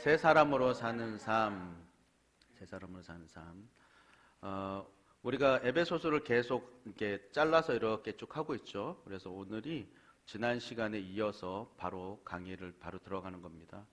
새 사람으로 사는 삶, 새 사람으로 사는 삶. 우리가 에베소서를 계속 이렇게 잘라서 이렇게 쭉 하고 있죠. 그래서 오늘이 지난 시간에 이어서 바로 강의를 바로 들어가는 겁니다.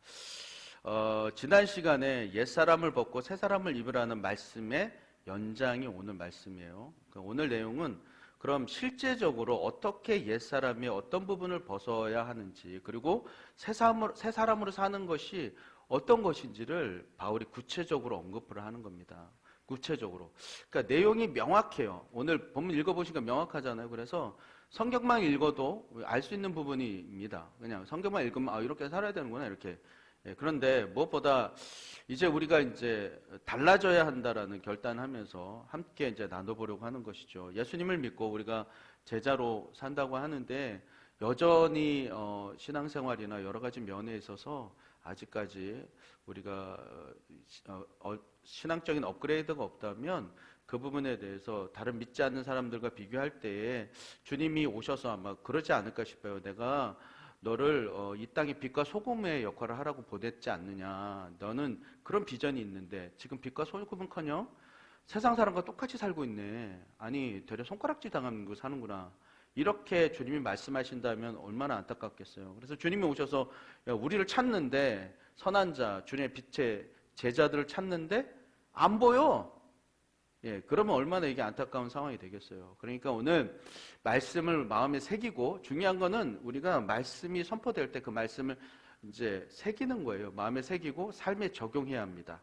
지난 시간에 옛사람을 벗고 새사람을 입으라는 말씀의 연장이 오늘 말씀이에요. 오늘 내용은 그럼 실제적으로 어떻게 옛사람이 어떤 부분을 벗어야 하는지, 그리고 새 사람으로 사는 것이 어떤 것인지를 바울이 구체적으로 언급을 하는 겁니다. 구체적으로. 그러니까 내용이 명확해요. 오늘 본문 읽어보시니까 명확하잖아요. 그래서 성경만 읽어도 알 수 있는 부분입니다. 그냥 성경만 읽으면 이렇게 살아야 되는구나 이렇게. 그런데 무엇보다 이제 우리가 이제 달라져야 한다라는 결단하면서 함께 이제 나눠보려고 하는 것이죠. 예수님을 믿고 우리가 제자로 산다고 하는데 여전히 신앙생활이나 여러 가지 면에 있어서 아직까지 우리가 신앙적인 업그레이드가 없다면 그 부분에 대해서 다른 믿지 않는 사람들과 비교할 때에 주님이 오셔서 아마 그러지 않을까 싶어요. 내가 너를 이 땅의 빛과 소금의 역할을 하라고 보냈지 않느냐. 너는 그런 비전이 있는데 지금 빛과 소금은커녕 세상 사람과 똑같이 살고 있네. 아니 되려 손가락질 당하는 거 사는구나. 이렇게 주님이 말씀하신다면 얼마나 안타깝겠어요. 그래서 주님이 오셔서 우리를 찾는데, 선한 자, 주님의 빛의 제자들을 찾는데 안 보여. 그러면 얼마나 이게 안타까운 상황이 되겠어요. 그러니까 오늘 말씀을 마음에 새기고, 중요한 거는 우리가 말씀이 선포될 때 그 말씀을 이제 새기는 거예요. 마음에 새기고 삶에 적용해야 합니다.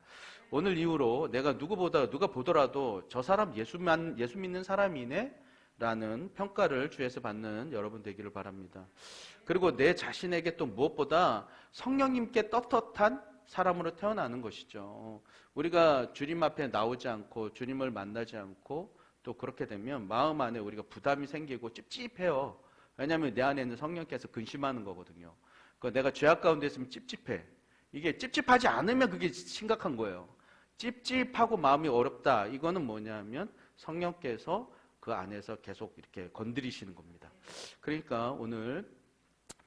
오늘 이후로 누가 보더라도 저 사람 예수 믿는 사람이네 라는 평가를 주에서 받는 여러분 되기를 바랍니다. 그리고 내 자신에게 또 무엇보다 성령님께 떳떳한 사람으로 태어나는 것이죠. 우리가 주님 앞에 나오지 않고 주님을 만나지 않고 또 그렇게 되면 마음 안에 우리가 부담이 생기고 찝찝해요. 왜냐하면 내 안에 있는 성령께서 근심하는 거거든요. 내가 죄악 가운데 있으면 찝찝해. 이게 찝찝하지 않으면 그게 심각한 거예요. 찝찝하고 마음이 어렵다. 이거는 뭐냐면 성령께서 그 안에서 계속 이렇게 건드리시는 겁니다. 그러니까 오늘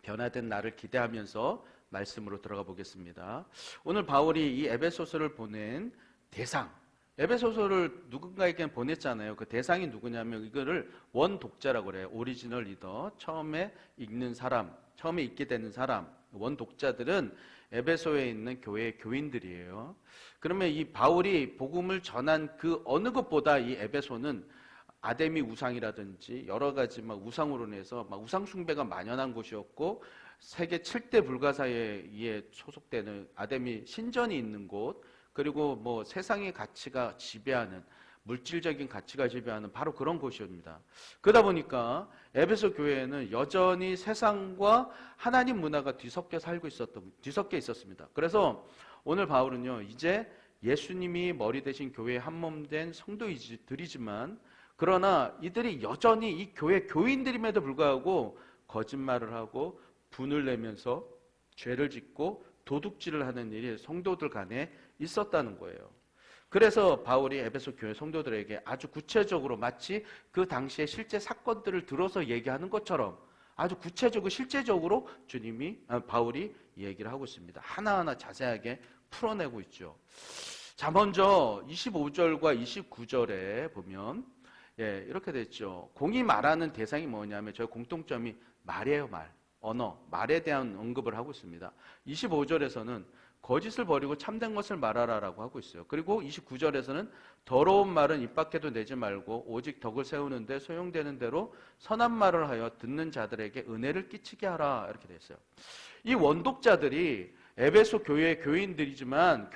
변화된 나를 기대하면서 말씀으로 들어가 보겠습니다. 오늘 바울이 이 에베소서를 보낸 대상, 에베소서를 누군가에게 보냈잖아요. 그 대상이 누구냐면 이거를 원독자라고 그래요. 오리지널 리더, 처음에 읽는 사람, 처음에 읽게 되는 사람. 원독자들은 에베소에 있는 교회의 교인들이에요. 그러면 이 바울이 복음을 전한 그 어느 것보다 이 에베소는 아데미 우상이라든지 여러 가지 우상으로 인해서 우상 숭배가 만연한 곳이었고, 세계 7대 불가사에 소속되는 아데미 신전이 있는 곳, 그리고 세상의 가치가 지배하는, 물질적인 가치가 지배하는 바로 그런 곳이옵니다. 그러다 보니까 에베소 교회에는 여전히 세상과 하나님 문화가 뒤섞여 있었습니다. 그래서 오늘 바울은요, 이제 예수님이 머리 대신 교회의 한몸된 성도들이지만, 그러나 이들이 여전히 이 교회 교인들임에도 불구하고 거짓말을 하고 분을 내면서 죄를 짓고 도둑질을 하는 일이 성도들 간에 있었다는 거예요. 그래서 바울이 에베소 교회 성도들에게 아주 구체적으로 마치 그 당시의 실제 사건들을 들어서 얘기하는 것처럼 아주 구체적으로 실제적으로 바울이 얘기를 하고 있습니다. 하나하나 자세하게 풀어내고 있죠. 자, 먼저 25절과 29절에 보면 이렇게 됐죠. 공이 말하는 대상이 뭐냐면 저희 공통점이 말이에요. 언어, 말에 대한 언급을 하고 있습니다. 25절에서는 거짓을 버리고 참된 것을 말하라라고 하고 있어요. 그리고 29절에서는 더러운 말은 입 밖에도 내지 말고 오직 덕을 세우는데 소용되는 대로 선한 말을 하여 듣는 자들에게 은혜를 끼치게 하라, 이렇게 돼 있어요. 이 원독자들이 에베소 교회의 교인들이지만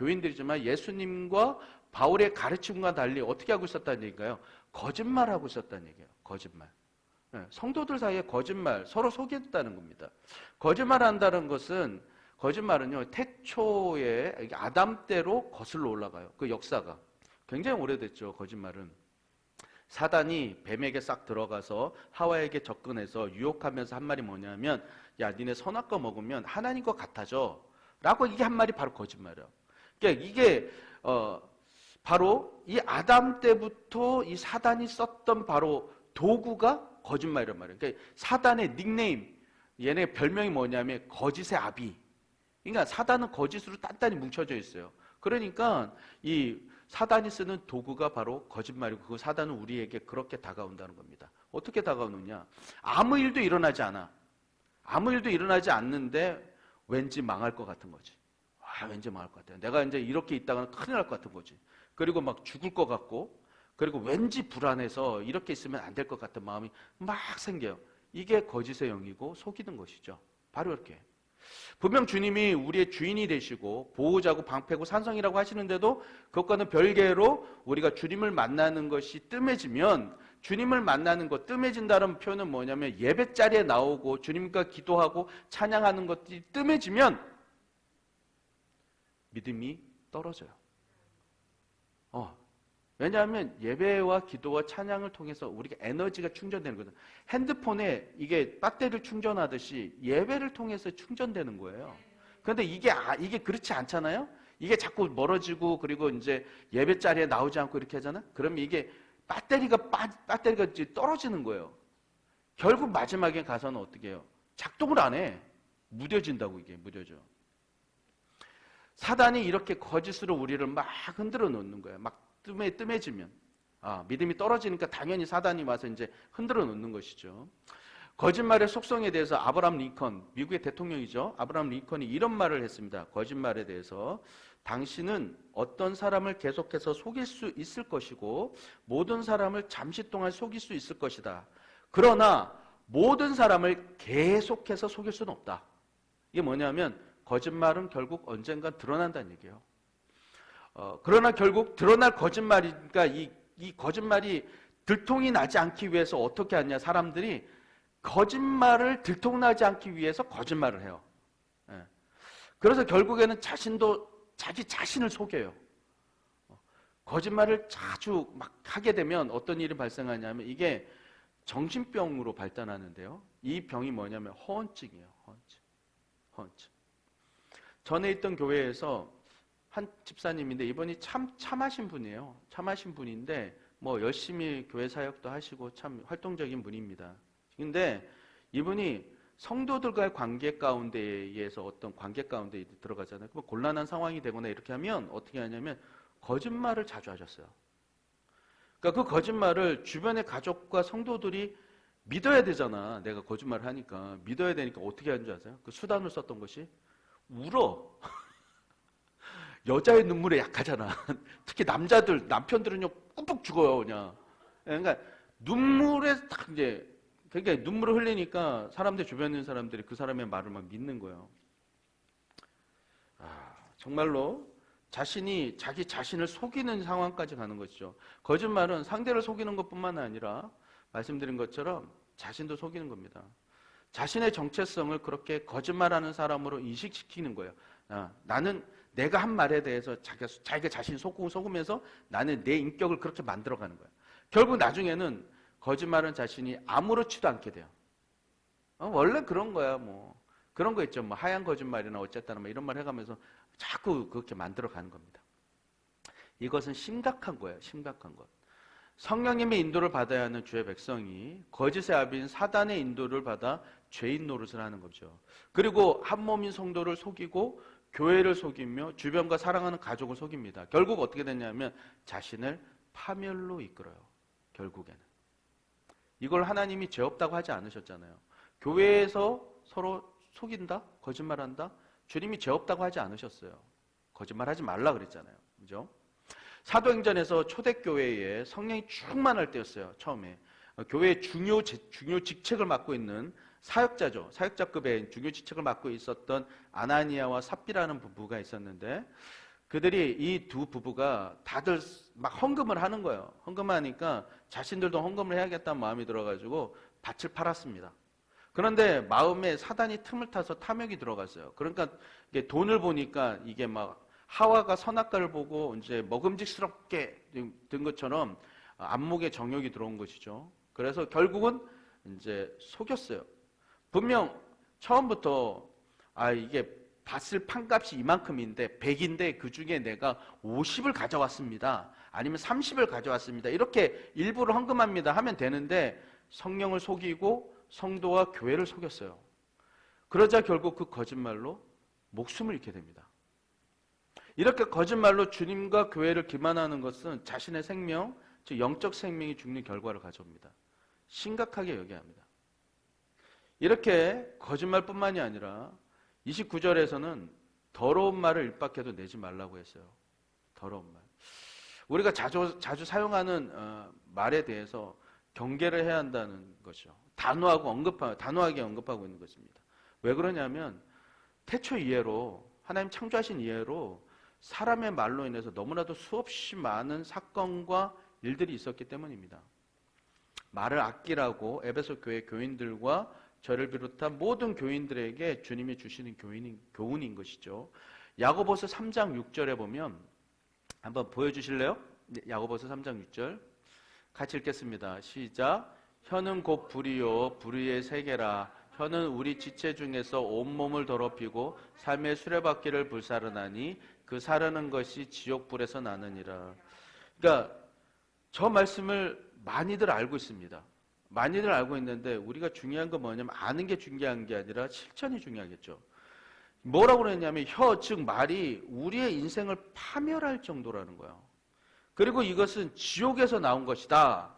예수님과 바울의 가르침과 달리 어떻게 하고 있었다는 얘기인가요? 거짓말하고 있었다는 얘기예요. 거짓말. 성도들 사이에 거짓말, 서로 속였다는 겁니다. 거짓말한다는 것은, 거짓말은요, 태초에 아담 때로 거슬러 올라가요. 그 역사가 굉장히 오래됐죠. 거짓말은 사단이 뱀에게 싹 들어가서 하와에게 접근해서 유혹하면서 한 말이 뭐냐면, 야, 니네 선악과 먹으면 하나님과 같아져 라고, 이게 한 말이 바로 거짓말이에요. 그러니까 이게 바로 이 아담 때부터 이 사단이 썼던 바로 도구가 거짓말이란 말이에요. 그러니까 사단의 닉네임, 얘네 별명이 뭐냐면 거짓의 아비. 그러니까 사단은 거짓으로 단단히 뭉쳐져 있어요. 그러니까 이 사단이 쓰는 도구가 바로 거짓말이고 그 사단은 우리에게 그렇게 다가온다는 겁니다. 어떻게 다가오느냐? 아무 일도 일어나지 않아. 아무 일도 일어나지 않는데 왠지 망할 것 같은 거지. 왠지 망할 것 같아. 내가 이제 이렇게 있다가는 큰일 날 것 같은 거지. 그리고 막 죽을 것 같고, 그리고 왠지 불안해서 이렇게 있으면 안 될 것 같은 마음이 막 생겨요. 이게 거짓의 영이고 속이는 것이죠. 바로 이렇게. 분명 주님이 우리의 주인이 되시고 보호자고 방패고 산성이라고 하시는데도 그것과는 별개로 우리가 주님을 만나는 것이 뜸해지면, 주님을 만나는 것, 뜸해진다는 표현은 뭐냐면 예배 자리에 나오고 주님과 기도하고 찬양하는 것들이 뜸해지면 믿음이 떨어져요. 왜냐하면 예배와 기도와 찬양을 통해서 우리가 에너지가 충전되는 거죠. 핸드폰에 이게 배터리를 충전하듯이 예배를 통해서 충전되는 거예요. 그런데 이게 그렇지 않잖아요? 이게 자꾸 멀어지고 그리고 이제 예배 자리에 나오지 않고 이렇게 하잖아? 그러면 이게 배터리가 이제 떨어지는 거예요. 결국 마지막에 가서는 어떻게 해요? 작동을 안 해. 무뎌진다고, 이게 무뎌져. 사단이 이렇게 거짓으로 우리를 막 흔들어 놓는 거예요. 막 뜸해지면. 믿음이 떨어지니까 당연히 사단이 와서 이제 흔들어 놓는 것이죠. 거짓말의 속성에 대해서 아브라함 링컨, 미국의 대통령이죠. 아브라함 링컨이 이런 말을 했습니다. 거짓말에 대해서. 당신은 어떤 사람을 계속해서 속일 수 있을 것이고 모든 사람을 잠시 동안 속일 수 있을 것이다. 그러나 모든 사람을 계속해서 속일 수는 없다. 이게 뭐냐면 거짓말은 결국 언젠가 드러난다는 얘기예요. 그러나 결국 드러날 거짓말이니까 이 거짓말이 들통이 나지 않기 위해서 어떻게 하냐, 사람들이 거짓말을 들통나지 않기 위해서 거짓말을 해요. 그래서 결국에는 자기 자신을 속여요. 거짓말을 자주 막 하게 되면 어떤 일이 발생하냐면 이게 정신병으로 발전하는데요. 이 병이 뭐냐면 허언증이에요. 허언증. 전에 있던 교회에서 한 집사님인데 이분이 참하신 분이에요. 참하신 분인데 뭐 열심히 교회 사역도 하시고 참 활동적인 분입니다. 근데 이분이 성도들과의 관계 가운데에서 어떤 관계 가운데 들어가잖아요. 그럼 곤란한 상황이 되거나 이렇게 하면 어떻게 하냐면 거짓말을 자주 하셨어요. 그러니까 그 거짓말을 주변의 가족과 성도들이 믿어야 되잖아. 내가 거짓말을 하니까. 믿어야 되니까 어떻게 하는 줄 아세요? 그 수단을 썼던 것이 울어. 여자의 눈물에 약하잖아. 특히 남편들은요, 꾹꾹 죽어요, 그냥. 그러니까 눈물에 딱 이제, 그러니까 눈물을 흘리니까 주변에 있는 사람들이 그 사람의 말을 막 믿는 거예요. 정말로 자기 자신을 속이는 상황까지 가는 것이죠. 거짓말은 상대를 속이는 것뿐만 아니라 말씀드린 것처럼 자신도 속이는 겁니다. 자신의 정체성을 그렇게 거짓말하는 사람으로 인식시키는 거예요. 나는 내가 한 말에 대해서 자기가 자신이 속으면서 나는 내 인격을 그렇게 만들어가는 거예요. 결국 나중에는 거짓말은 자신이 아무렇지도 않게 돼요. 원래 그런 거야. 뭐 그런 거 있죠. 뭐 하얀 거짓말이나 어쨌다나 뭐 이런 말 해가면서 자꾸 그렇게 만들어가는 겁니다. 이것은 심각한 거예요. 심각한 것. 성령님의 인도를 받아야 하는 주의 백성이 거짓의 아비인 사단의 인도를 받아 죄인 노릇을 하는 거죠. 그리고 한 몸인 성도를 속이고 교회를 속이며 주변과 사랑하는 가족을 속입니다. 결국 어떻게 되냐면 자신을 파멸로 이끌어요. 결국에는. 이걸 하나님이 죄 없다고 하지 않으셨잖아요. 교회에서 서로 속인다? 거짓말한다? 주님이 죄 없다고 하지 않으셨어요. 거짓말하지 말라 그랬잖아요. 그죠? 사도행전에서 초대교회에 성령이 충만할 때였어요. 처음에. 교회의 중요 직책을 맡고 있는 사역자죠. 사역자급의 중요 직책을 맡고 있었던 아나니아와 삽비라는 부부가 있었는데 그들이 이 두 부부가 다들 막 헌금을 하는 거예요. 헌금하니까 자신들도 헌금을 해야겠다는 마음이 들어가지고 밭을 팔았습니다. 그런데 마음에 사단이 틈을 타서 탐욕이 들어갔어요. 그러니까 이게 돈을 보니까 이게 막 하와가 선악과를 보고 이제 먹음직스럽게 된 것처럼 안목에 정욕이 들어온 것이죠. 그래서 결국은 이제 속였어요. 분명 처음부터 이게 밭을 판 값이 이만큼인데 100인데 그 중에 내가 50을 가져왔습니다. 아니면 30을 가져왔습니다. 이렇게 일부러 헌금합니다 하면 되는데 성령을 속이고 성도와 교회를 속였어요. 그러자 결국 그 거짓말로 목숨을 잃게 됩니다. 이렇게 거짓말로 주님과 교회를 기만하는 것은 자신의 생명, 즉 영적 생명이 죽는 결과를 가져옵니다. 심각하게 여겨야 합니다. 이렇게 거짓말뿐만이 아니라 29절에서는 더러운 말을 입 밖에도 내지 말라고 했어요. 더러운 말. 우리가 자주 사용하는 말에 대해서 경계를 해야 한다는 것이죠. 단호하게 언급하고 있는 것입니다. 왜 그러냐면 태초 이해로, 하나님 창조하신 이해로 사람의 말로 인해서 너무나도 수없이 많은 사건과 일들이 있었기 때문입니다. 말을 아끼라고 에베소 교회 교인들과 저를 비롯한 모든 교인들에게 주님이 주시는 교훈인 것이죠. 야고보서 3장 6절에 보면 한번 보여주실래요? 야고보서 3장 6절 같이 읽겠습니다. 시작. 혀는 곧 불이요 불의의 세계라. 혀는 우리 지체 중에서 온몸을 더럽히고 삶의 수레바퀴를 불사르나니 그 사르는 것이 지옥불에서 나느니라. 그러니까 저 말씀을 많이들 알고 있습니다. 많이들 알고 있는데 우리가 중요한 건 뭐냐면 아는 게 중요한 게 아니라 실천이 중요하겠죠. 뭐라고 그랬냐면 혀, 즉 말이 우리의 인생을 파멸할 정도라는 거예요. 그리고 이것은 지옥에서 나온 것이다.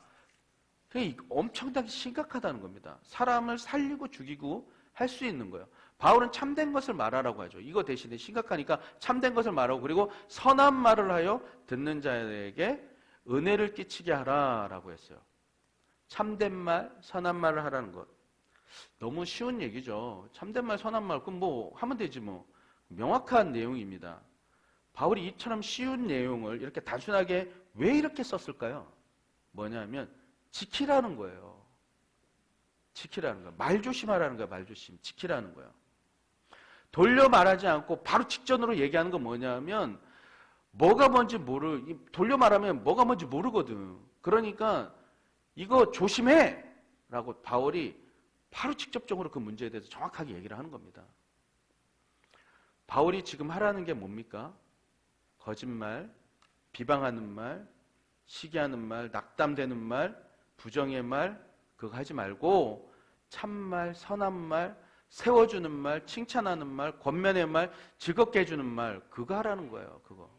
엄청나게 심각하다는 겁니다. 사람을 살리고 죽이고 할 수 있는 거예요. 바울은 참된 것을 말하라고 하죠. 이거 대신에 심각하니까 참된 것을 말하고 그리고 선한 말을 하여 듣는 자에게 은혜를 끼치게 하라라고 했어요. 참된 말, 선한 말을 하라는 것. 너무 쉬운 얘기죠. 참된 말, 선한 말, 그럼 뭐 하면 되지 뭐. 명확한 내용입니다. 바울이 이처럼 쉬운 내용을 이렇게 단순하게 왜 이렇게 썼을까요? 뭐냐면 지키라는 거예요. 지키라는 거예요. 말 조심하라는 거예요. 말 조심. 지키라는 거예요. 돌려 말하지 않고 바로 직전으로 얘기하는 건 뭐냐면 돌려 말하면 뭐가 뭔지 모르거든. 그러니까 이거 조심해! 라고 바울이 바로 직접적으로 그 문제에 대해서 정확하게 얘기를 하는 겁니다. 바울이 지금 하라는 게 뭡니까? 거짓말, 비방하는 말, 시기하는 말, 낙담되는 말, 부정의 말, 그거 하지 말고 참말, 선한 말, 세워주는 말, 칭찬하는 말, 권면의 말, 즐겁게 해주는 말, 그거 하라는 거예요. 그거.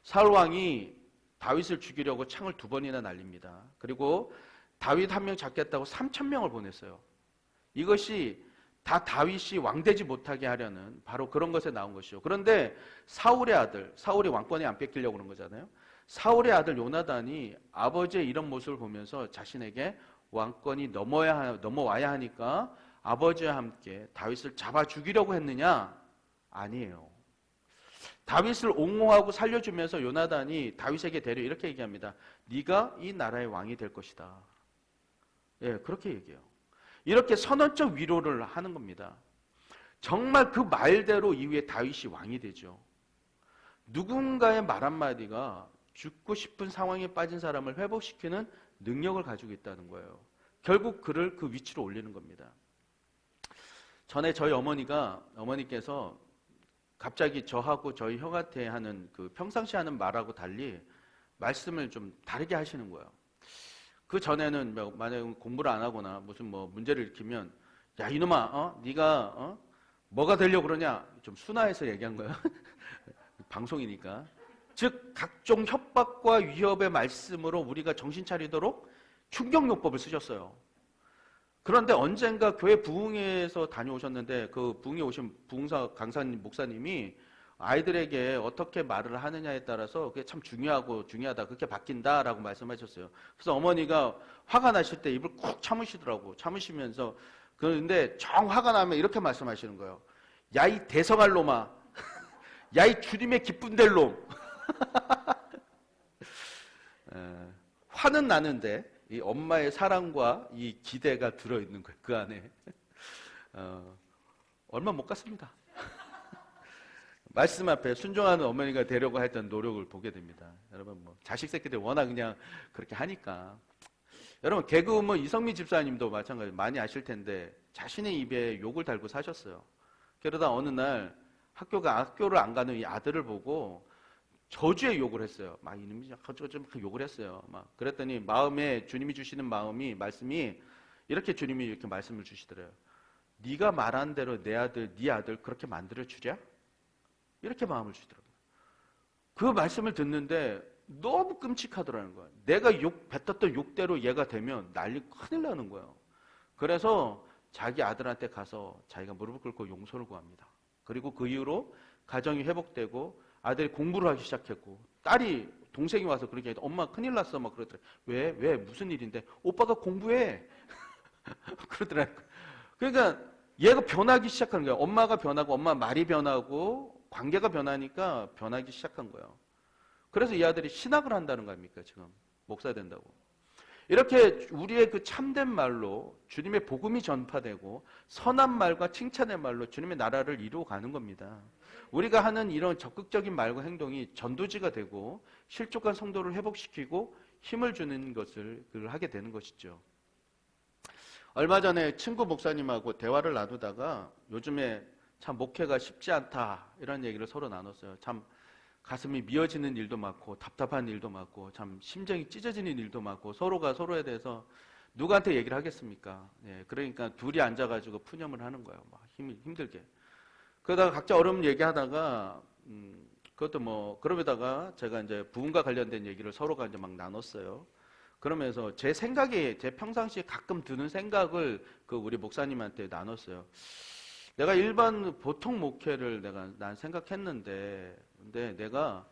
사울 왕이 다윗을 죽이려고 창을 2번이나 날립니다. 그리고 다윗 한 명 잡겠다고 3,000명을 보냈어요. 이것이 다 다윗이 왕되지 못하게 하려는 바로 그런 것에 나온 것이죠. 그런데 사울의 아들, 사울이 왕권이 안 뺏기려고 그런 거잖아요. 사울의 아들 요나단이 아버지의 이런 모습을 보면서 자신에게 왕권이 넘어와야 하니까 아버지와 함께 다윗을 잡아 죽이려고 했느냐? 아니에요. 다윗을 옹호하고 살려주면서 요나단이 다윗에게 대려 이렇게 얘기합니다. 네가 이 나라의 왕이 될 것이다. 예, 그렇게 얘기해요. 이렇게 선언적 위로를 하는 겁니다. 정말 그 말대로 이후에 다윗이 왕이 되죠. 누군가의 말 한마디가 죽고 싶은 상황에 빠진 사람을 회복시키는 능력을 가지고 있다는 거예요. 결국 그를 그 위치로 올리는 겁니다. 전에 저희 어머니께서 갑자기 저하고 저희 형한테 하는 그 평상시 하는 말하고 달리 말씀을 좀 다르게 하시는 거예요. 그 전에는 만약에 공부를 안 하거나 무슨 문제를 일으키면 야 이놈아, 네가 뭐가 되려고 그러냐 좀 순화해서 얘기한 거예요. 방송이니까. 즉 각종 협박과 위협의 말씀으로 우리가 정신 차리도록 충격요법을 쓰셨어요. 그런데 언젠가 교회 부흥회에서 다녀오셨는데 그 부흥회 오신 부흥사 강사님 목사님이 아이들에게 어떻게 말을 하느냐에 따라서 그게 참 중요하다 그렇게 바뀐다라고 말씀하셨어요. 그래서 어머니가 화가 나실 때 입을 꾹 참으시더라고. 참으시면서 그런데 정 화가 나면 이렇게 말씀하시는 거예요. 야 이 대성할 놈아, 야 이 주님의 기쁜 될 놈. 화는 나는데 이 엄마의 사랑과 이 기대가 들어있는 거예요. 그 안에 얼마 못 갔습니다. 말씀 앞에 순종하는 어머니가 되려고 했던 노력을 보게 됩니다. 여러분 자식 새끼들 워낙 그냥 그렇게 하니까. 여러분 개그우먼 이성미 집사님도 마찬가지로 많이 아실 텐데 자신의 입에 욕을 달고 사셨어요. 그러다 어느 날 학교를 안 가는 이 아들을 보고 저주의 욕을 했어요. 막 이놈이 좀 욕을 했어요. 막 그랬더니 마음에 주님이 주시는 말씀이 이렇게 주님이 이렇게 말씀을 주시더래요. 네가 말한 대로 내 아들, 네 아들 그렇게 만들어 주랴? 이렇게 마음을 주더라고요. 그 말씀을 듣는데 너무 끔찍하더라는 거예요. 내가 뱉었던 욕대로 얘가 되면 난리 큰일 나는 거예요. 그래서 자기 아들한테 가서 자기가 무릎을 꿇고 용서를 구합니다. 그리고 그 이후로 가정이 회복되고 아들이 공부를 하기 시작했고, 딸이 동생이 와서 그렇게 해도 엄마 큰일 났어 막 그러더래. 왜 무슨 일인데? 오빠가 공부해. 그러더라고요. 그러니까 얘가 변하기 시작하는 거예요. 엄마가 변하고 엄마 말이 변하고 관계가 변하니까 변하기 시작한 거예요. 그래서 이 아들이 신학을 한다는 거 아닙니까? 지금 목사 된다고. 이렇게 우리의 그 참된 말로 주님의 복음이 전파되고 선한 말과 칭찬의 말로 주님의 나라를 이루어가는 겁니다. 우리가 하는 이런 적극적인 말과 행동이 전도지가 되고 실족한 성도를 회복시키고 힘을 주는 것을 하게 되는 것이죠. 얼마 전에 친구 목사님하고 대화를 나누다가 요즘에 참 목회가 쉽지 않다 이런 얘기를 서로 나눴어요. 참 가슴이 미어지는 일도 많고 답답한 일도 많고 참 심정이 찢어지는 일도 많고 서로가 서로에 대해서 누구한테 얘기를 하겠습니까? 예, 그러니까 둘이 앉아가지고 푸념을 하는 거예요. 막 힘들게. 그러다가 각자 어려운 얘기하다가 그것도 뭐 그러다가 제가 이제 부흥과 관련된 얘기를 서로가 이제 막 나눴어요. 그러면서 제 생각이 제 평상시에 가끔 드는 생각을 그 우리 목사님한테 나눴어요. 내가 일반 보통 목회를 난 생각했는데, 근데 내가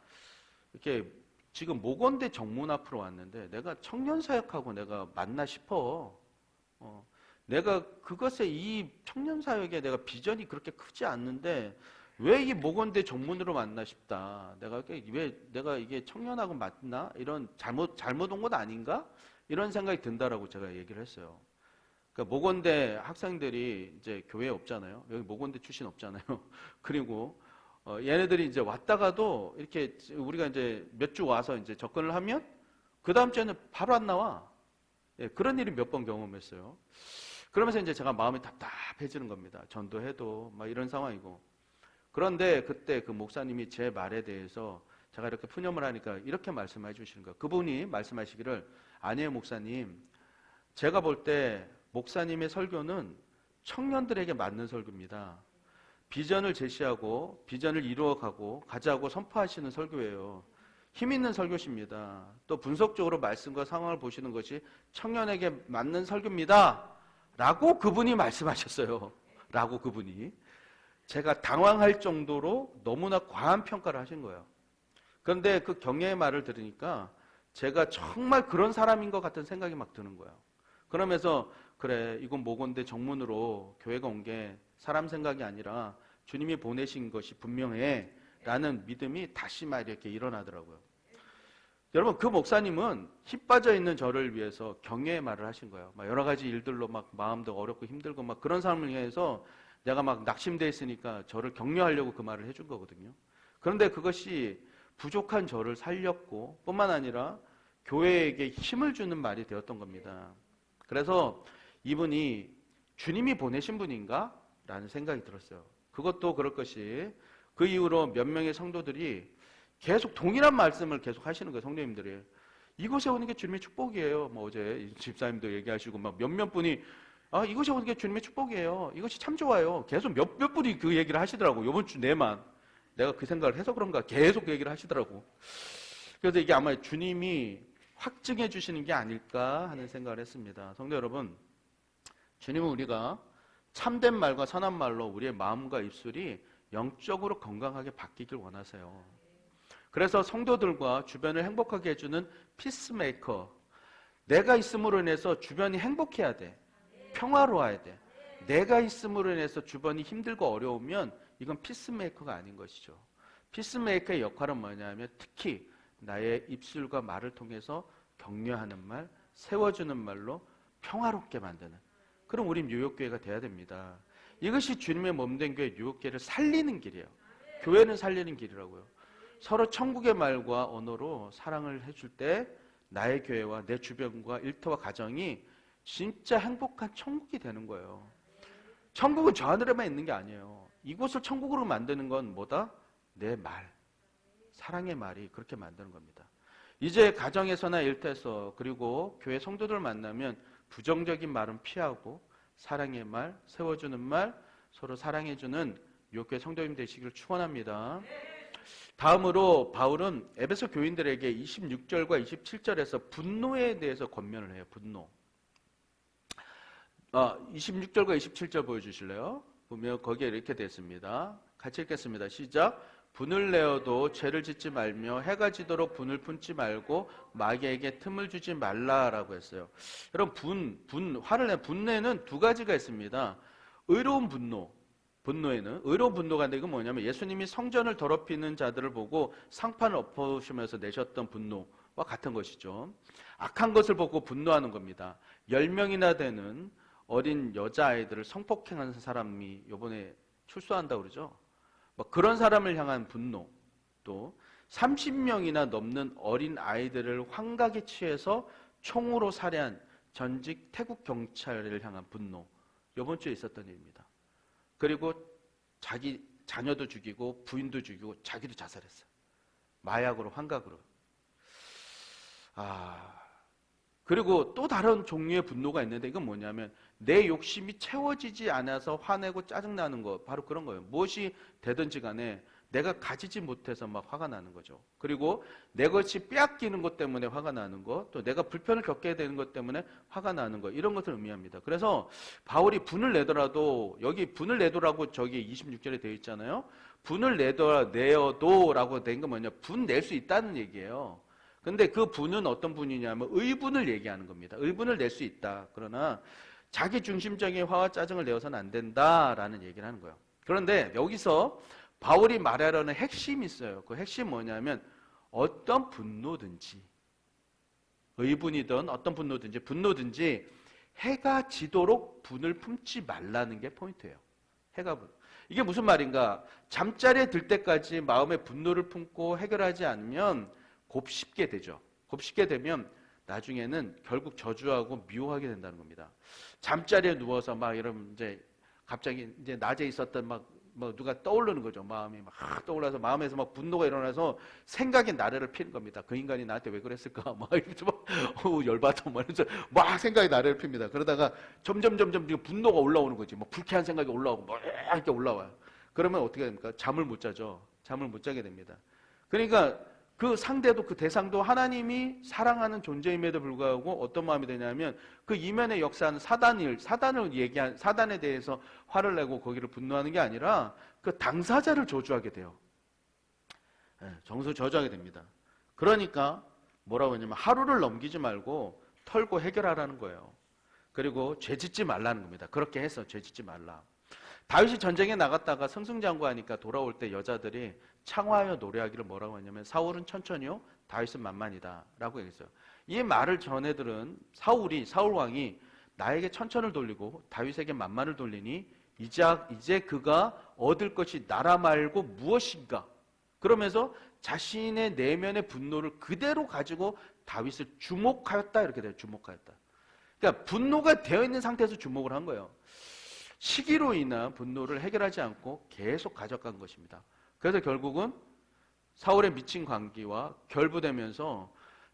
이렇게 지금 모건대 정문 앞으로 왔는데 내가 청년 사역하고 내가 맞나 싶어. 내가 그것에 이 청년 사역에 내가 비전이 그렇게 크지 않는데 왜 이 모건대 정문으로 왔나 싶다. 왜 내가 이게 청년하고 맞나? 이런 잘못 온 건 아닌가? 이런 생각이 든다라고 제가 얘기를 했어요. 그러니까 모건대 학생들이 이제 교회에 없잖아요. 여기 모건대 출신 없잖아요. 그리고 얘네들이 이제 왔다가도 이렇게 우리가 이제 몇 주 와서 이제 접근을 하면 그 다음 주에는 바로 안 나와. 예, 그런 일이 몇 번 경험했어요. 그러면서 이제 제가 마음이 답답해지는 겁니다. 전도해도 막 이런 상황이고. 그런데 그때 그 목사님이 제 말에 대해서 제가 이렇게 푸념을 하니까 이렇게 말씀해 주시는 거예요. 그분이 말씀하시기를, 아니에요 목사님, 제가 볼 때 목사님의 설교는 청년들에게 맞는 설교입니다. 비전을 제시하고 비전을 이루어가고 가자고 선포하시는 설교예요. 힘 있는 설교십니다. 또 분석적으로 말씀과 상황을 보시는 것이 청년에게 맞는 설교입니다. 라고 그분이 말씀하셨어요. 라고 그분이. 제가 당황할 정도로 너무나 과한 평가를 하신 거예요. 그런데 그 격려의 말을 들으니까 제가 정말 그런 사람인 것 같은 생각이 막 드는 거예요. 그러면서 그래, 이건 모건대 정문으로 교회가 온 게 사람 생각이 아니라 주님이 보내신 것이 분명해 라는 믿음이 다시 막 이렇게 일어나더라고요. 여러분, 그 목사님은 힘 빠져 있는 저를 위해서 격려의 말을 하신 거예요. 막 여러 가지 일들로 막 마음도 어렵고 힘들고 막 그런 사람을 위해서 내가 막 낙심돼 있으니까 저를 격려하려고 그 말을 해준 거거든요. 그런데 그것이 부족한 저를 살렸고 뿐만 아니라 교회에게 힘을 주는 말이 되었던 겁니다. 그래서 이분이 주님이 보내신 분인가? 라는 생각이 들었어요. 그것도 그럴 것이 그 이후로 몇 명의 성도들이 계속 동일한 말씀을 계속 하시는 거예요. 성도님들이. 이곳에 오는 게 주님의 축복이에요. 뭐 어제 집사님도 얘기하시고 막 몇몇 분이 이곳에 오는 게 주님의 축복이에요. 이것이 참 좋아요. 계속 몇몇 분이 그 얘기를 하시더라고. 이번 주 내만. 내가 그 생각을 해서 그런가 계속 그 얘기를 하시더라고. 그래서 이게 아마 주님이 확증해 주시는 게 아닐까 하는 생각을 했습니다. 성도 여러분, 주님은 우리가 참된 말과 선한 말로 우리의 마음과 입술이 영적으로 건강하게 바뀌길 원하세요. 그래서 성도들과 주변을 행복하게 해주는 피스메이커, 내가 있음으로 인해서 주변이 행복해야 돼. 평화로워야 돼. 내가 있음으로 인해서 주변이 힘들고 어려우면 이건 피스메이커가 아닌 것이죠. 피스메이커의 역할은 뭐냐면 특히 나의 입술과 말을 통해서 격려하는 말, 세워주는 말로 평화롭게 만드는 그럼 우리 뉴욕교회가 돼야 됩니다. 이것이 주님의 몸된 교회 뉴욕교회를 살리는 길이에요. 교회는 살리는 길이라고요. 서로 천국의 말과 언어로 사랑을 해줄 때 나의 교회와 내 주변과 일터와 가정이 진짜 행복한 천국이 되는 거예요. 천국은 저 하늘에만 있는 게 아니에요. 이곳을 천국으로 만드는 건 뭐다? 내 말, 사랑의 말이 그렇게 만드는 겁니다. 이제 가정에서나 일터에서 그리고 교회 성도들 만나면 부정적인 말은 피하고 사랑의 말, 세워주는 말, 서로 사랑해주는 요교회 성도님 되시기를 축원합니다. 다음으로 바울은 에베소 교인들에게 26절과 27절에서 분노에 대해서 권면을 해요. 분노. 26절과 27절 보여주실래요? 보면 거기에 이렇게 됐습니다. 같이 읽겠습니다. 시작. 분을 내어도 죄를 짓지 말며 해가 지도록 분을 품지 말고 마귀에게 틈을 주지 말라라고 했어요. 여러분 화를 내 분내는 두 가지가 있습니다. 의로운 분노, 분노에는 의로운 분노가 있는데 이건 뭐냐면 예수님이 성전을 더럽히는 자들을 보고 상판을 엎으시면서 내셨던 분노와 같은 것이죠. 악한 것을 보고 분노하는 겁니다. 10명이나 되는 어린 여자아이들을 성폭행하는 사람이 이번에 출소한다고 그러죠. 그런 사람을 향한 분노, 또 30명이나 넘는 어린 아이들을 환각에 취해서 총으로 살해한 전직 태국 경찰을 향한 분노, 이번 주에 있었던 일입니다. 그리고 자기 자녀도 죽이고 부인도 죽이고 자기도 자살했어요. 마약으로, 환각으로. 그리고 또 다른 종류의 분노가 있는데 이건 뭐냐면 내 욕심이 채워지지 않아서 화내고 짜증나는 거, 바로 그런 거예요. 무엇이 되든지 간에 내가 가지지 못해서 막 화가 나는 거죠. 그리고 내 것이 빼앗기는 것 때문에 화가 나는 거, 또 내가 불편을 겪게 되는 것 때문에 화가 나는 거, 이런 것을 의미합니다. 그래서 바울이 분을 내더라도, 여기 분을 내도라고 저기 26절에 되어 있잖아요. 분을 내어도 라고 된 건 뭐냐, 분 낼 수 있다는 얘기예요. 근데 그 분은 어떤 분이냐면 의분을 얘기하는 겁니다. 의분을 낼 수 있다. 그러나 자기 중심적인 화와 짜증을 내어서는 안 된다라는 얘기를 하는 거예요. 그런데 여기서 바울이 말하려는 핵심이 있어요. 그 핵심이 뭐냐면 어떤 분노든지, 의분이든 어떤 분노든지 해가 지도록 분을 품지 말라는 게 포인트예요. 이게 무슨 말인가? 잠자리에 들 때까지 마음에 분노를 품고 해결하지 않으면 곱씹게 되죠. 곱씹게 되면 나중에는 결국 저주하고 미워하게 된다는 겁니다. 잠자리에 누워서 막 이러면 이제 갑자기 이제 낮에 있었던 막 누가 떠오르는 거죠. 마음이 막 떠올라서 마음에서 막 분노가 일어나서 생각이 나래를 피는 겁니다. 그 인간이 나한테 왜 그랬을까? 막 이러면서 막 열받아 막 생각이 나래를 핍니다. 그러다가 점점 분노가 올라오는 거지. 막 불쾌한 생각이 올라오고 막 이렇게 올라와요. 그러면 어떻게 됩니까? 잠을 못 자죠. 잠을 못 자게 됩니다. 그러니까 그 상대도, 그 대상도 하나님이 사랑하는 존재임에도 불구하고 어떤 마음이 되냐면 그 이면에 역사하는 사단에 대해서 화를 내고 거기를 분노하는 게 아니라 그 당사자를 저주하게 돼요. 정서 저주하게 됩니다. 그러니까 뭐라고 하냐면 하루를 넘기지 말고 털고 해결하라는 거예요. 그리고 죄 짓지 말라는 겁니다. 그렇게 해서 죄 짓지 말라. 다윗이 전쟁에 나갔다가 승승장구하니까 돌아올 때 여자들이 창화하여 노래하기를 뭐라고 하냐면 사울은 천천히요, 다윗은 만만이다 라고 얘기했어요. 이 말을 전 애들은 사울 왕이 나에게 천천을 돌리고 다윗에게 만만을 돌리니 이제 그가 얻을 것이 나라 말고 무엇인가, 그러면서 자신의 내면의 분노를 그대로 가지고 다윗을 주목하였다, 이렇게 돼요. 주목하였다. 그러니까 분노가 되어 있는 상태에서 주목을 한 거예요. 시기로 인한 분노를 해결하지 않고 계속 가져간 것입니다. 그래서 결국은 사울의 미친 관계와 결부되면서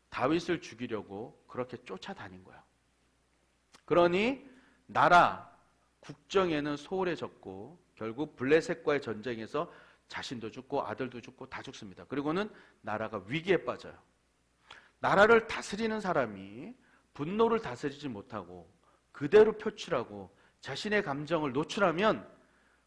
다윗을 죽이려고 그렇게 쫓아다닌 거예요. 그러니 나라, 국정에는 소홀해졌고 결국 블레셋과의 전쟁에서 자신도 죽고 아들도 죽고 다 죽습니다. 그리고는 나라가 위기에 빠져요. 나라를 다스리는 사람이 분노를 다스리지 못하고 그대로 표출하고 자신의 감정을 노출하면,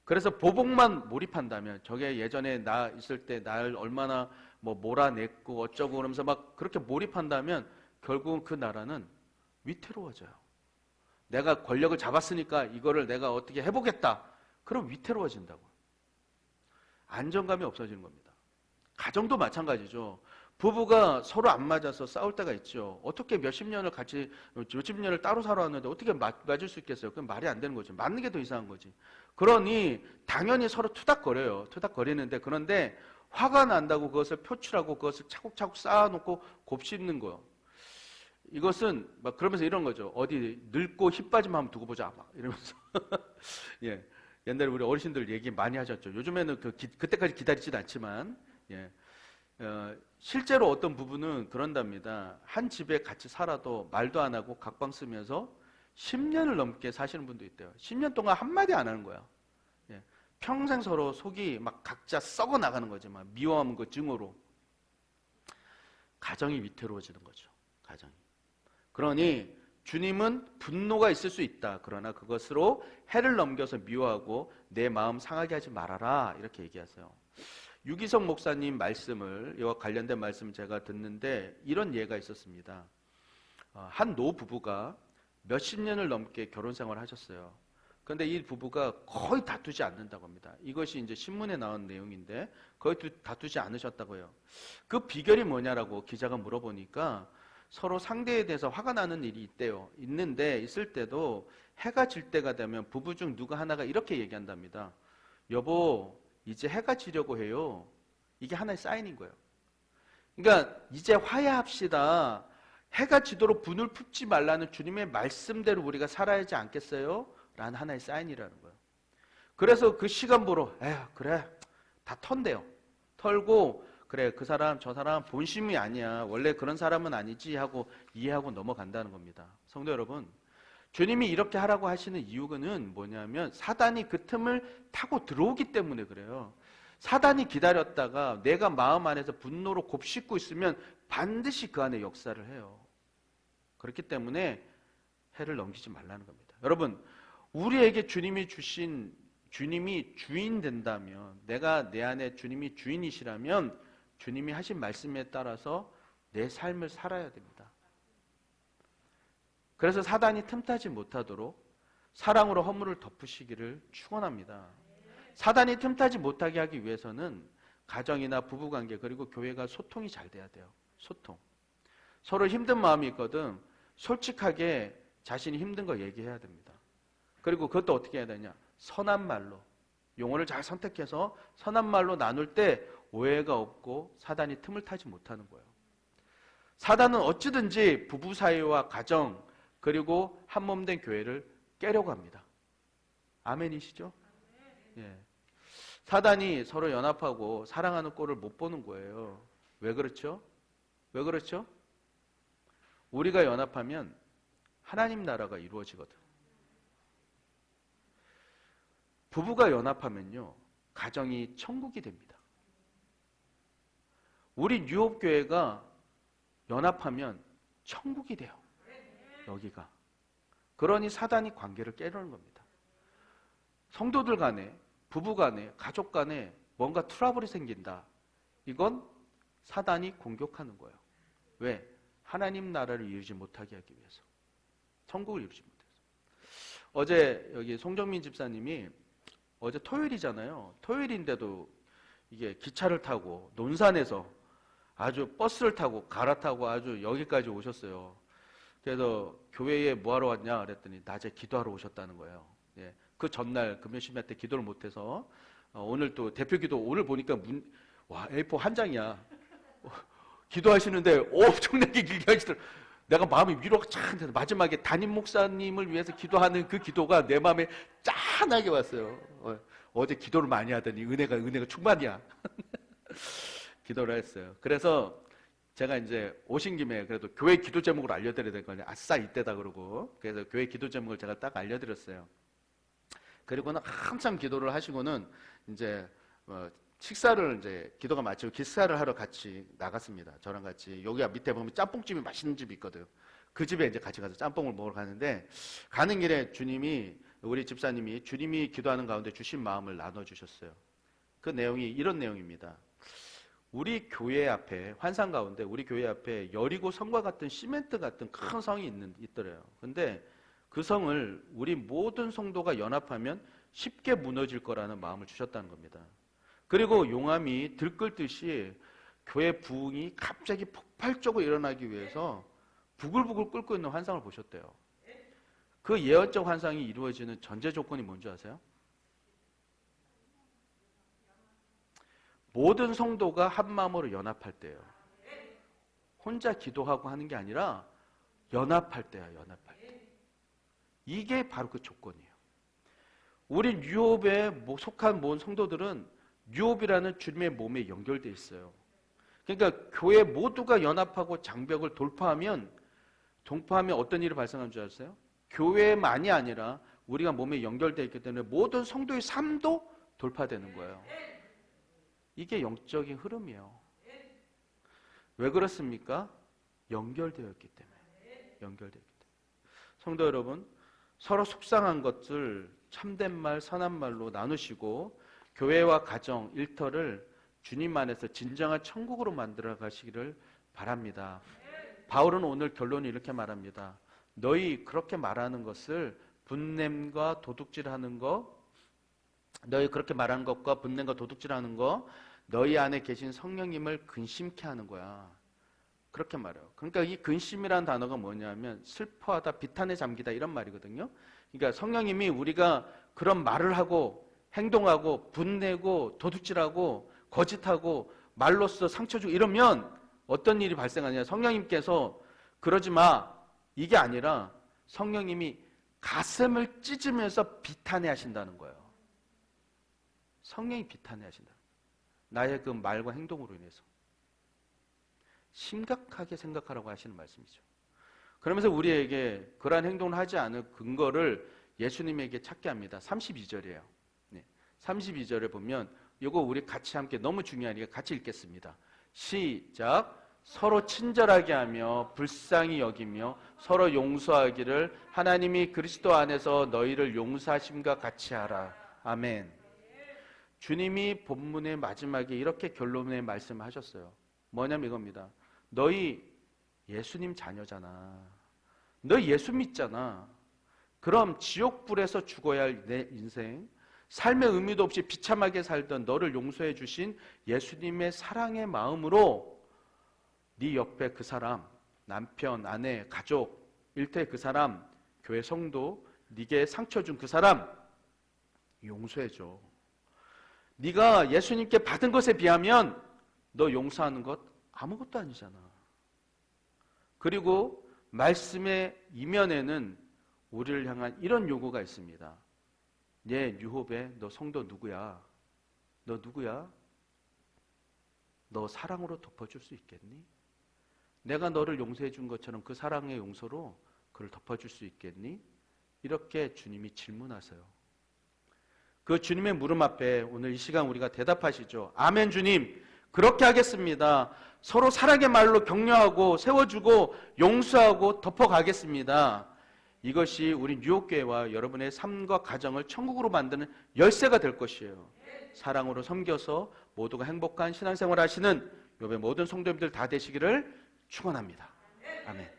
그래서 보복만 몰입한다면, 저게 예전에 나 있을 때 날 얼마나 몰아냈고 어쩌고 그러면서 막 그렇게 몰입한다면 결국은 그 나라는 위태로워져요. 내가 권력을 잡았으니까 이거를 내가 어떻게 해보겠다. 그럼 위태로워진다고. 안정감이 없어지는 겁니다. 가정도 마찬가지죠. 부부가 서로 안 맞아서 싸울 때가 있죠. 어떻게 몇십 년을 따로 살아왔는데 어떻게 맞을 수 있겠어요? 그건 말이 안 되는 거죠. 맞는 게 더 이상한 거지. 그러니 당연히 서로 투닥거려요. 투닥거리는데, 그런데 화가 난다고 그것을 표출하고 그것을 차곡차곡 쌓아놓고 곱씹는 거예요. 이것은 막 그러면서 이런 거죠. 어디 늙고 힘 빠지면 한번 두고 보자, 막 이러면서. 예. 옛날에 우리 어르신들 얘기 많이 하셨죠. 요즘에는 그때까지 기다리진 않지만, 예. 실제로 어떤 부부는 그런답니다. 한 집에 같이 살아도 말도 안 하고 각방 쓰면서 10년을 넘게 사시는 분도 있대요. 10년 동안 한마디 안 하는 거야. 예. 평생 서로 속이 막 각자 썩어 나가는 거지. 막 미워하는 그 증오로. 가정이 위태로워지는 거죠. 가정이. 그러니 주님은 분노가 있을 수 있다. 그러나 그것으로 해를 넘겨서 미워하고 내 마음 상하게 하지 말아라. 이렇게 얘기하세요. 유기성 목사님 말씀을, 이와 관련된 말씀 제가 듣는데 이런 예가 있었습니다. 한 노부부가 몇십 년을 넘게 결혼 생활을 하셨어요. 그런데 이 부부가 거의 다투지 않는다고 합니다. 이것이 이제 신문에 나온 내용인데 거의 다투지 않으셨다고 해요. 그 비결이 뭐냐라고 기자가 물어보니까 서로 상대에 대해서 화가 나는 일이 있대요. 있을 때도 해가 질 때가 되면 부부 중 누가 하나가 이렇게 얘기한답니다. 여보, 이제 해가 지려고 해요. 이게 하나의 사인인 거예요. 그러니까 이제 화해합시다. 해가 지도록 분을 품지 말라는 주님의 말씀대로 우리가 살아야 하지 않겠어요? 라는 하나의 사인이라는 거예요. 그래서 그 시간보로 그래 다 턴대요. 털고 그래 그 사람 저 사람 본심이 아니야. 원래 그런 사람은 아니지 하고 이해하고 넘어간다는 겁니다. 성도 여러분, 주님이 이렇게 하라고 하시는 이유는 뭐냐면 사단이 그 틈을 타고 들어오기 때문에 그래요. 사단이 기다렸다가 내가 마음 안에서 분노로 곱씹고 있으면 반드시 그 안에 역사를 해요. 그렇기 때문에 해를 넘기지 말라는 겁니다. 여러분, 우리에게 주님이 주인 된다면, 내가 내 안에 주님이 주인이시라면 주님이 하신 말씀에 따라서 내 삶을 살아야 됩니다. 그래서 사단이 틈타지 못하도록 사랑으로 허물을 덮으시기를 축원합니다. 사단이 틈타지 못하게 하기 위해서는 가정이나 부부관계 그리고 교회가 소통이 잘 돼야 돼요. 소통. 서로 힘든 마음이 있거든 솔직하게 자신이 힘든 거 얘기해야 됩니다. 그리고 그것도 어떻게 해야 되냐? 선한 말로, 용어를 잘 선택해서 선한 말로 나눌 때 오해가 없고 사단이 틈을 타지 못하는 거예요. 사단은 어찌든지 부부 사이와 가정 그리고 한몸된 교회를 깨려고 합니다. 아멘이시죠? 예. 사단이 서로 연합하고 사랑하는 꼴을 못 보는 거예요. 왜 그렇죠? 왜 그렇죠? 우리가 연합하면 하나님 나라가 이루어지거든. 부부가 연합하면요, 가정이 천국이 됩니다. 우리 뉴홉교회가 연합하면 천국이 돼요. 여기가. 그러니 사단이 관계를 깨려는 겁니다. 성도들 간에, 부부 간에, 가족 간에 뭔가 트러블이 생긴다. 이건 사단이 공격하는 거예요. 왜? 하나님 나라를 이루지 못하게 하기 위해서. 천국을 이루지 못해서. 어제 여기 송정민 집사님이 어제 토요일이잖아요. 토요일인데도 이게 기차를 타고 논산에서 아주 버스를 타고 갈아타고 아주 여기까지 오셨어요. 그래서 교회에 뭐하러 왔냐 그랬더니 낮에 기도하러 오셨다는 거예요. 예. 그 전날 금요일날 때 기도를 못해서 오늘 또 대표기도 오늘 보니까 A4 한 장이야. 기도하시는데 엄청나게 길게 하시더라고요. 내가 마음이 위로가 참 돼서 마지막에 담임 목사님을 위해서 기도하는 그 기도가 내 마음에 짠하게 왔어요. 어제 기도를 많이 하더니 은혜가 충만이야. 기도를 했어요. 그래서 제가 이제 오신 김에 그래도 교회 기도 제목을 알려드려야 될 거 아니에요. 아싸 이때다 그러고. 그래서 교회 기도 제목을 제가 딱 알려드렸어요. 그리고는 한참 기도를 하시고는 이제 식사를 이제 기도가 마치고 기사를 하러 같이 나갔습니다. 저랑 같이. 여기 밑에 보면 짬뽕집이 맛있는 집이 있거든요. 그 집에 이제 같이 가서 짬뽕을 먹으러 가는데 가는 길에 우리 집사님이 주님이 기도하는 가운데 주신 마음을 나눠주셨어요. 그 내용이 이런 내용입니다. 우리 교회 앞에 환상 가운데 우리 교회 앞에 여리고 성과 같은 시멘트 같은 큰 성이 있더래요. 근데 그 성을 우리 모든 성도가 연합하면 쉽게 무너질 거라는 마음을 주셨다는 겁니다. 그리고 용암이 들끓듯이 교회 부흥이 갑자기 폭발적으로 일어나기 위해서 부글부글 끓고 있는 환상을 보셨대요. 그 예언적 환상이 이루어지는 전제 조건이 뭔지 아세요? 모든 성도가 한 마음으로 연합할 때예요. 혼자 기도하고 하는 게 아니라 연합할 때야, 연합할 때. 이게 바로 그 조건이에요. 우리 뉴홉에 속한 모든 성도들은 뉴홉이라는 주님의 몸에 연결되어 있어요. 그러니까 교회 모두가 연합하고 장벽을 돌파하면 어떤 일이 발생하는 줄 아세요? 교회만이 아니라 우리가 몸에 연결되어 있기 때문에 모든 성도의 삶도 돌파되는 거예요. 이게 영적인 흐름이에요. 왜 그렇습니까? 연결되었기 때문에. 연결되었기 때문에. 성도 여러분, 서로 속상한 것들 참된 말, 선한 말로 나누시고 교회와 가정, 일터를 주님 안에서 진정한 천국으로 만들어 가시기를 바랍니다. 바울은 오늘 결론을 이렇게 말합니다. 너희 그렇게 말하는 것을 분냄과 도둑질하는 거, 너희 그렇게 말하는 것과 분냄과 도둑질하는 거, 너희 안에 계신 성령님을 근심케 하는 거야. 그렇게 말해요. 그러니까 이 근심이라는 단어가 뭐냐면 슬퍼하다, 비탄에 잠기다 이런 말이거든요. 그러니까 성령님이 우리가 그런 말을 하고 행동하고 분내고 도둑질하고 거짓하고 말로써 상처 주고 이러면 어떤 일이 발생하냐. 성령님께서 그러지 마. 이게 아니라 성령님이 가슴을 찢으면서 비탄해 하신다는 거예요. 성령이 비탄해 하신다. 나의 그 말과 행동으로 인해서. 심각하게 생각하라고 하시는 말씀이죠. 그러면서 우리에게 그러한 행동을 하지 않을 근거를 예수님에게 찾게 합니다. 32절이에요. 네. 32절에 보면 이거 우리 같이 함께 너무 중요하니까 같이 읽겠습니다. 시작. 서로 친절하게 하며 불쌍히 여기며 서로 용서하기를 하나님이 그리스도 안에서 너희를 용서하심과 같이 하라. 아멘. 주님이 본문의 마지막에 이렇게 결론의 말씀을 하셨어요. 뭐냐면 이겁니다. 너희 예수님 자녀잖아. 너희 예수 믿잖아. 그럼 지옥불에서 죽어야 할 내 인생, 삶의 의미도 없이 비참하게 살던 너를 용서해 주신 예수님의 사랑의 마음으로 네 옆에 그 사람, 남편, 아내, 가족, 일터의 그 사람, 교회 성도, 네게 상처 준 그 사람 용서해 줘. 네가 예수님께 받은 것에 비하면 너 용서하는 것 아무것도 아니잖아. 그리고 말씀의 이면에는 우리를 향한 이런 요구가 있습니다. 예, 뉴홉에 너 성도 누구야? 너 누구야? 너 사랑으로 덮어줄 수 있겠니? 내가 너를 용서해 준 것처럼 그 사랑의 용서로 그를 덮어줄 수 있겠니? 이렇게 주님이 질문하세요. 그 주님의 물음 앞에 오늘 이 시간 우리가 대답하시죠. 아멘 주님, 그렇게 하겠습니다. 서로 사랑의 말로 격려하고 세워주고 용서하고 덮어가겠습니다. 이것이 우리 뉴욕교회와 여러분의 삶과 가정을 천국으로 만드는 열쇠가 될 것이에요. 사랑으로 섬겨서 모두가 행복한 신앙생활 하시는 요배 모든 성도님들 다 되시기를 축원합니다. 아멘.